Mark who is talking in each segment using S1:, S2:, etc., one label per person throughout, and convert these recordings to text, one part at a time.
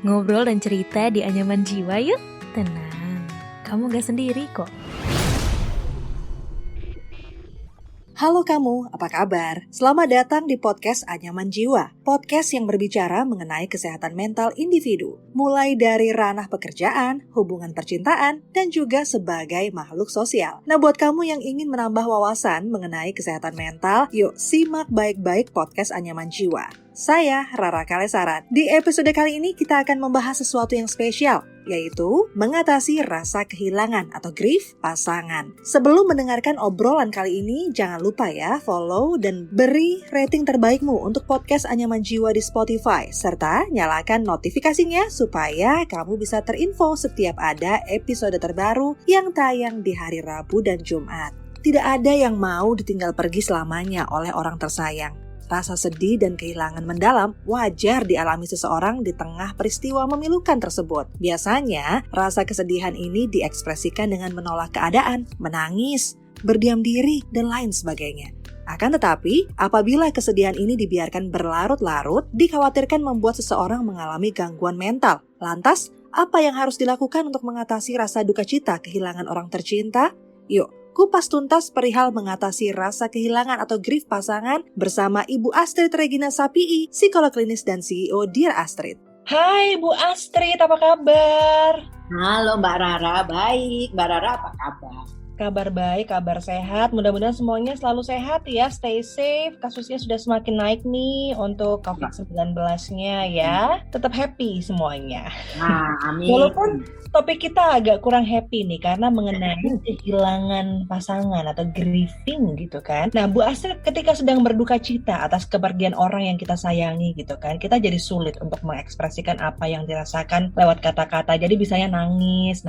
S1: Ngobrol dan cerita di anyaman jiwa yuk. Tenang, kamu gak sendiri kok.
S2: Halo kamu, apa kabar? Selamat datang di podcast Anyaman Jiwa. Podcast yang berbicara mengenai kesehatan mental individu. Mulai dari ranah pekerjaan, hubungan percintaan, dan juga sebagai makhluk sosial. Nah, buat kamu yang ingin menambah wawasan mengenai kesehatan mental, yuk simak baik-baik podcast Anyaman Jiwa. Saya Rara Kalesaran. Di episode kali ini kita akan membahas sesuatu yang spesial, yaitu mengatasi rasa kehilangan atau grief pasangan. Sebelum mendengarkan obrolan kali ini, jangan lupa ya follow dan beri rating terbaikmu untuk podcast Anyaman Jiwa di Spotify, serta nyalakan notifikasinya supaya kamu bisa terinfo setiap ada episode terbaru yang tayang di hari Rabu dan Jumat. Tidak ada yang mau ditinggal pergi selamanya oleh orang tersayang. Rasa sedih dan kehilangan mendalam wajar dialami seseorang di tengah peristiwa memilukan tersebut. Biasanya, rasa kesedihan ini diekspresikan dengan menolak keadaan, menangis, berdiam diri, dan lain sebagainya. Akan tetapi, apabila kesedihan ini dibiarkan berlarut-larut, dikhawatirkan membuat seseorang mengalami gangguan mental. Lantas, apa yang harus dilakukan untuk mengatasi rasa duka cita kehilangan orang tercinta? Yuk, kupas tuntas perihal mengatasi rasa kehilangan atau grief pasangan bersama Ibu Astrid Regina Sapii, psikolog klinis dan CEO Dear Astrid.
S3: Hai Bu Astrid, apa kabar?
S4: Halo Mbak Rara, baik. Mbak Rara apa kabar?
S3: Kabar baik, kabar sehat. Mudah-mudahan semuanya selalu sehat ya, stay safe. Kasusnya sudah semakin naik nih untuk COVID-19-nya ya. Tetap happy semuanya.
S4: Nah, amin.
S3: Walaupun topik kita agak kurang happy nih karena mengenai kehilangan pasangan atau grieving gitu kan. Nah, Bu Astrid ketika sedang berduka cita atas kepergian orang yang kita sayangi gitu kan, kita jadi sulit untuk mengekspresikan apa yang dirasakan lewat kata-kata. Jadi bisanya nangis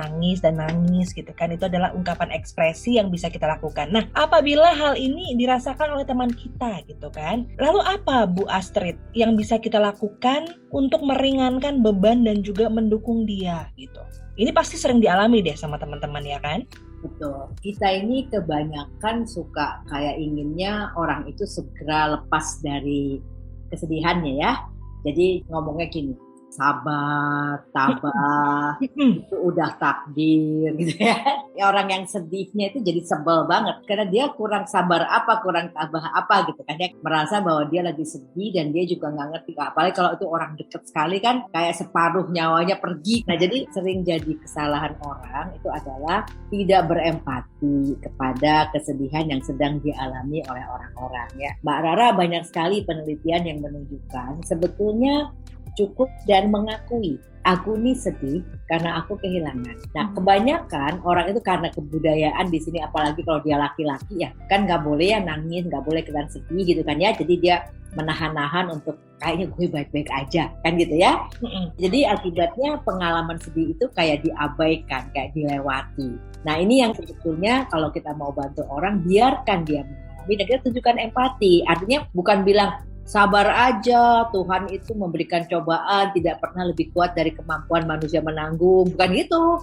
S3: gitu kan. Itu adalah ungkapan ekspresi yang bisa kita lakukan. Nah, apabila hal ini dirasakan oleh teman kita gitu kan, lalu apa Bu Astrid yang bisa kita lakukan untuk meringankan beban dan juga mendukung dia gitu? Ini pasti sering dialami deh sama teman-teman ya kan?
S4: Betul. Kita ini kebanyakan suka kayak inginnya orang itu segera lepas dari kesedihannya ya. Jadi ngomongnya gini, sabar, tabah, itu udah takdir gitu ya. Orang yang sedihnya itu jadi sebel banget karena dia kurang sabar apa, kurang tabah apa gitu kan. Dia merasa bahwa dia lagi sedih dan dia juga nggak ngerti. Apalagi kalau itu orang deket sekali kan kayak separuh nyawanya pergi. Nah jadi sering jadi kesalahan orang itu adalah tidak berempati kepada kesedihan yang sedang dialami oleh orang-orang ya. Mbak Rara, banyak sekali penelitian yang menunjukkan sebetulnya cukup dan mengakui aku nih sedih karena aku kehilangan. Nah kebanyakan orang itu karena kebudayaan di sini, apalagi kalau dia laki-laki ya kan nggak boleh ya nangis, nggak boleh kelihatan sedih gitu kan ya. Jadi dia menahan-nahan untuk kayaknya gue baik-baik aja kan gitu ya. Jadi akibatnya pengalaman sedih itu kayak diabaikan, kayak dilewati. Nah ini yang sebetulnya kalau kita mau bantu orang, biarkan dia mengalami dan kita tunjukkan empati. Artinya bukan bilang sabar aja, Tuhan itu memberikan cobaan tidak pernah lebih kuat dari kemampuan manusia menanggung. Bukan gitu.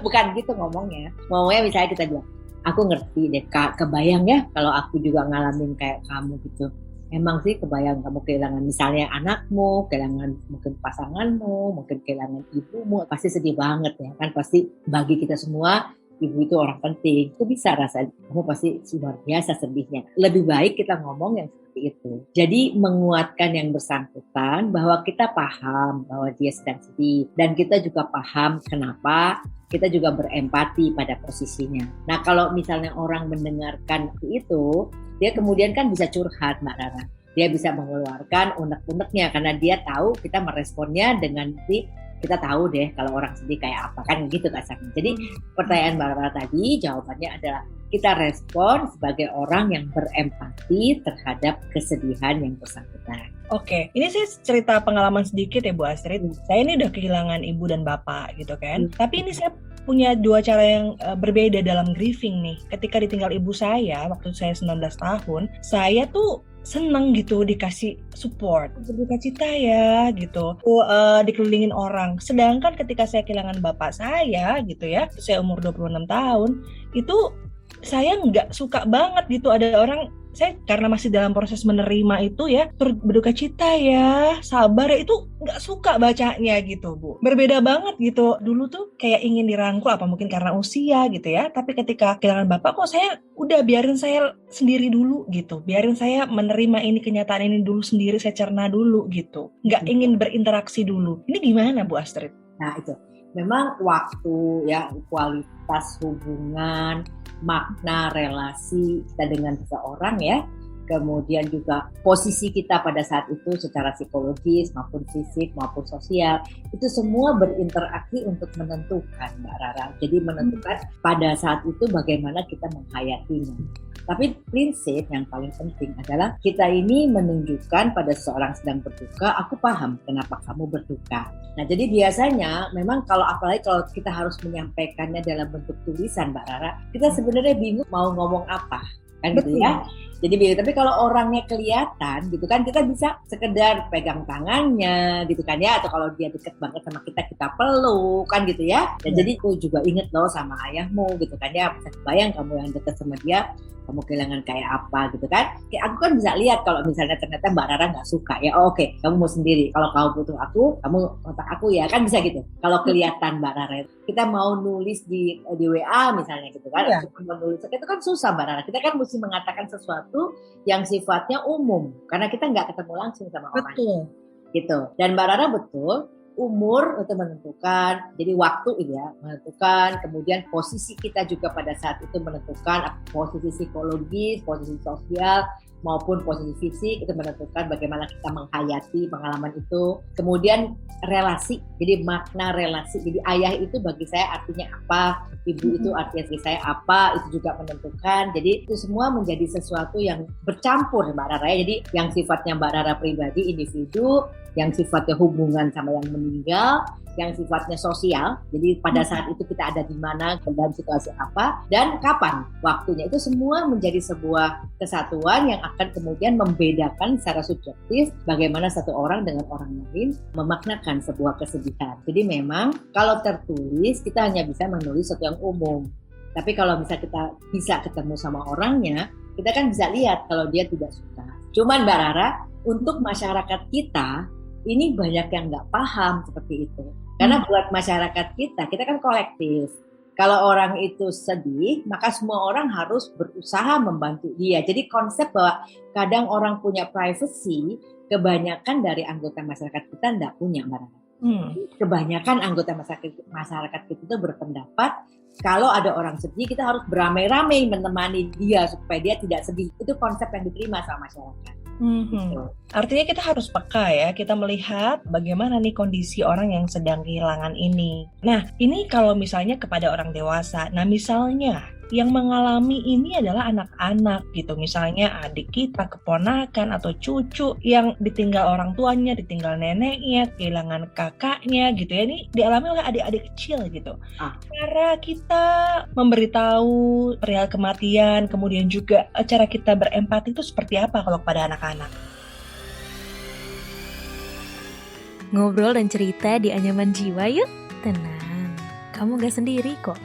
S4: Bukan gitu ngomongnya. Ngomongnya misalnya kita bilang, aku ngerti deh, kebayang ya kalau aku juga ngalamin kayak kamu gitu. Emang sih kebayang kamu kehilangan misalnya anakmu, kehilangan mungkin pasanganmu, mungkin kehilangan ibumu. Pasti sedih banget ya kan. Pasti bagi kita semua, ibu itu orang penting. Itu bisa rasanya, kamu pasti luar biasa sedihnya. Lebih baik kita ngomong yang itu. Jadi menguatkan yang bersangkutan bahwa kita paham bahwa dia sedang sedih dan kita juga paham kenapa, kita juga berempati pada posisinya. Nah kalau misalnya orang mendengarkan itu, dia kemudian kan bisa curhat Mbak Rara. Dia bisa mengeluarkan unek-uneknya karena dia tahu kita meresponnya dengan kita tahu deh kalau orang sedih kayak apa kan gitu kasarnya. Jadi pertanyaan Mbak Rara tadi jawabannya adalah kita respon sebagai orang yang berempati terhadap kesedihan yang bersangkutan.
S3: Oke, ini saya cerita pengalaman sedikit ya Bu Astrid. Saya ini udah kehilangan ibu dan bapak gitu kan. Tapi ini saya punya dua cara yang berbeda dalam grieving nih. Ketika ditinggal ibu saya waktu saya 19 tahun, saya tuh seneng gitu dikasih support, berduka cita ya gitu, dikelilingin orang. Sedangkan ketika saya kehilangan bapak saya gitu ya, saya umur 26 tahun, itu saya nggak suka banget gitu ada orang saya karena masih dalam proses menerima itu ya, turut berduka cita ya, sabar ya, itu nggak suka bacanya gitu Bu. Berbeda banget gitu. Dulu tuh kayak ingin dirangkul, apa mungkin karena usia gitu ya. Tapi ketika kehilangan bapak kok saya udah biarin saya sendiri dulu gitu. Biarin saya menerima ini, kenyataan ini dulu sendiri, saya cerna dulu gitu. Nggak ingin berinteraksi dulu. Ini gimana Bu Astrid?
S4: Nah itu, memang waktu ya, kualitas hubungan, makna relasi kita dengan seseorang ya, kemudian juga posisi kita pada saat itu secara psikologis maupun fisik maupun sosial, itu semua berinteraksi untuk menentukan Mbak Rara. Jadi menentukan pada saat itu bagaimana kita menghayatinya. Tapi prinsip yang paling penting adalah kita ini menunjukkan pada seseorang sedang berduka, aku paham kenapa kamu berduka. Nah jadi biasanya memang apalagi kalau kita harus menyampaikannya dalam bentuk tulisan Mbak Rara, kita sebenarnya bingung mau ngomong apa. Kan gitu ya. Jadi tapi kalau orangnya kelihatan gitu kan, kita bisa sekedar pegang tangannya gitu kan ya, atau kalau dia deket banget sama kita peluk kan gitu ya. Dan jadi aku juga inget loh sama ayahmu gitu kan ya, bisa bayang kamu yang deket sama dia, kamu kehilangan kayak apa gitu kan. Kayak aku kan bisa lihat kalau misalnya ternyata Mbak Rara nggak suka ya, oke, kamu mau sendiri. Kalau kamu butuh aku, kamu kontak aku ya, kan bisa gitu. Kalau kelihatan Mbak Rara, kita mau nulis di WA misalnya gitu kan, mau nulis itu kan susah Mbak Rara. Kita kan mesti mengatakan sesuatu yang sifatnya umum karena kita nggak ketemu langsung sama orang. Gitu. Dan Mbak Rara betul, umur itu menentukan, jadi waktu ya menentukan, kemudian posisi kita juga pada saat itu menentukan, posisi psikologis, posisi sosial maupun posisi fisik itu menentukan bagaimana kita menghayati pengalaman itu. Kemudian relasi, jadi makna relasi, jadi ayah itu bagi saya artinya apa, ibu itu artinya bagi saya apa, itu juga menentukan. Jadi itu semua menjadi sesuatu yang bercampur Mbak Rara. Jadi yang sifatnya Mbak Rara pribadi, individu, yang sifatnya hubungan sama yang meninggal, yang sifatnya sosial, jadi pada saat itu kita ada di mana, dalam situasi apa, dan kapan waktunya, itu semua menjadi sebuah kesatuan yang akan kemudian membedakan secara subjektif bagaimana satu orang dengan orang lain memaknakan sebuah kesedihan. Jadi memang kalau tertulis kita hanya bisa menulis sesuatu yang umum, tapi kalau misalnya kita bisa ketemu sama orangnya, kita kan bisa lihat kalau dia tidak suka. Cuman Mbak Rara, untuk masyarakat kita ini banyak yang nggak paham seperti itu. Karena buat masyarakat kita kan kolektif. Kalau orang itu sedih, maka semua orang harus berusaha membantu dia. Jadi konsep bahwa kadang orang punya privacy, kebanyakan dari anggota masyarakat kita nggak punya, Mbak Rara. Kebanyakan anggota masyarakat kita itu berpendapat kalau ada orang sedih, kita harus beramai-ramai menemani dia supaya dia tidak sedih. Itu konsep yang diterima sama masyarakat.
S3: Artinya kita harus peka ya, kita melihat bagaimana nih kondisi orang yang sedang kehilangan ini. Nah, ini kalau misalnya kepada orang dewasa. Nah, misalnya yang mengalami ini adalah anak-anak gitu. Misalnya adik kita, keponakan atau cucu yang ditinggal orang tuanya, ditinggal neneknya, kehilangan kakaknya gitu ya. Ini dialami oleh adik-adik kecil gitu. Cara kita memberitahu perihal kematian, kemudian juga cara kita berempati itu seperti apa kalau kepada anak-anak?
S1: Ngobrol dan cerita di Anyaman Jiwa yuk. Tenang, kamu gak sendiri kok.